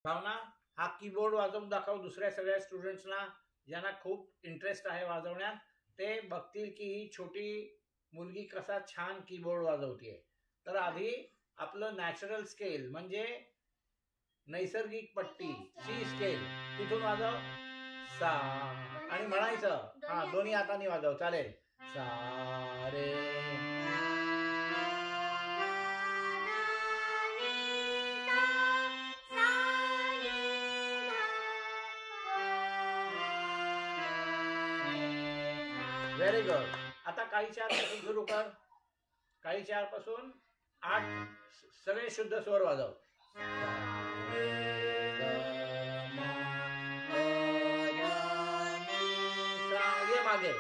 भावना, हा कीबोर्ड वाजवून दाखव दुसऱ्या सगळ्या स्टुडंट्सना ज्यांना खूप इंटरेस्ट आहे वाजवण्यात. ते बघतील की ही छोटी मुलगी कसा छान कीबोर्ड वाजवते. तर आधी आपलं नॅचरल स्केल म्हणजे नैसर्गिक पट्टी सी स्केल तिथून वाजव. सा आणि म्हणायचं, हा दोन्ही हाताने वाजव, चालेल. सा रे. Very good. आता काळी 4 पासून सुरू कर. काळी 4 पासून 8 सगळे शुद्ध स्वर वाजव. ये मागे.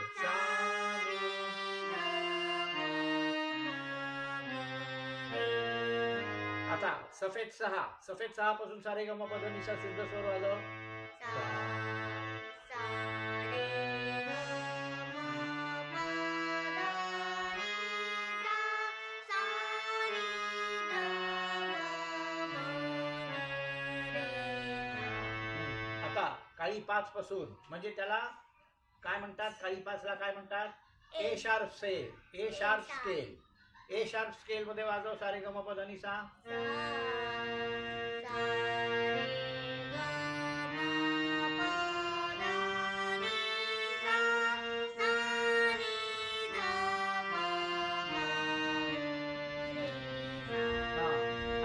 आता सफेद 6 पासून सारे गम पद निसा शुद्ध स्वर वाजव. आता काळी 5 पासून म्हणजे त्याला काय म्हणतात, काळी 5 ला काय म्हणतात, ए शार्प स्केल. ए शार्प स्केल. ए शार्प स्केल मध्ये वाजव सारे गम पद आणि सा.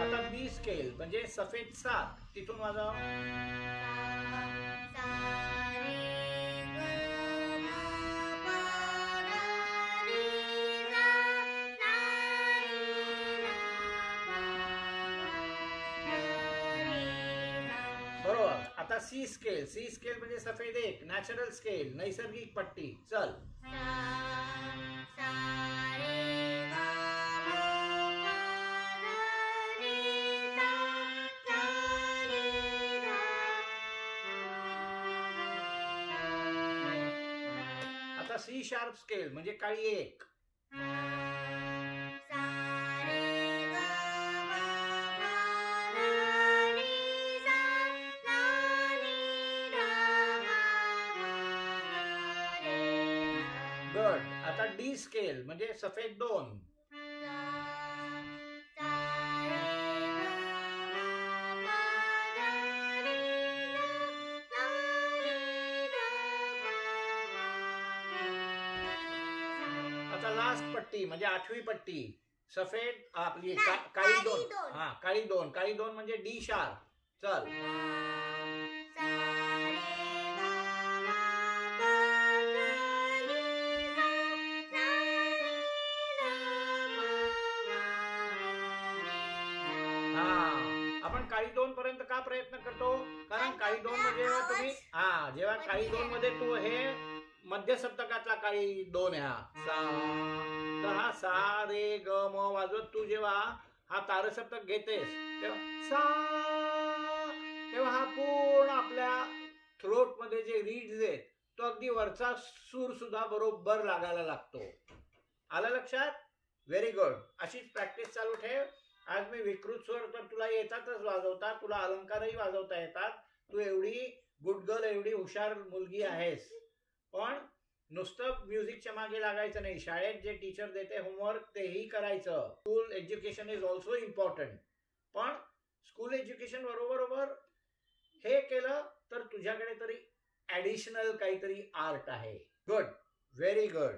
आता बी स्केल म्हणजे सफेद 7 तिथून वाजव. बरोबर. आता सी स्केल. सी स्केल म्हणजे सफेद 1 नॅचरल स्केल नैसर्गिक पट्टी. चल. आता सी शार्प स्केल म्हणजे काळी 1. गुड. आता डी स्केल म्हणजे सफेद 2. आता लास्ट पट्टी म्हणजे 8वी पट्टी सफेद आपली काळी 2. हा काळी 2. काळी 2 म्हणजे डी शार्प. चल. आपण काळी 2 पर्यंत का प्रयत्न करतो, कारण काळी 2 मध्ये तुम्ही जेव्हा काळी 2 मध्ये तू हे मध्य सप्तकातला काळी 2 सा, तर हा सा रे ग म वाजवत तू जेव्हा हा तारसप्तक घेतेस तेव्हा हा पूर्ण आपल्या थ्रोट मध्ये जे रीड्स आहेत तो अगदी वरचा सूर सुद्धा बरोबर लागायला लागतो. आलं लक्षात? Very good. अशीच प्रॅक्टिस चालू ठेव. आज मी विकृत स्वर तर तुला येतातच वाजवता, तुला अलंकारही वाजवता येतात. तू एवढी गुड गर्ल, एवढी हुशार मुलगी आहेस. पण नुसतं म्युझिकच्या मागे लागायचं नाही. शाळेत जे टीचर देते होमवर्क तेही करायचं. School education is also important. पण स्कूल एज्युकेशन बरोबर हे केलं तर तुझ्याकडे तरी ऍडिशनल काहीतरी आर्ट आहे. गुड. Very good.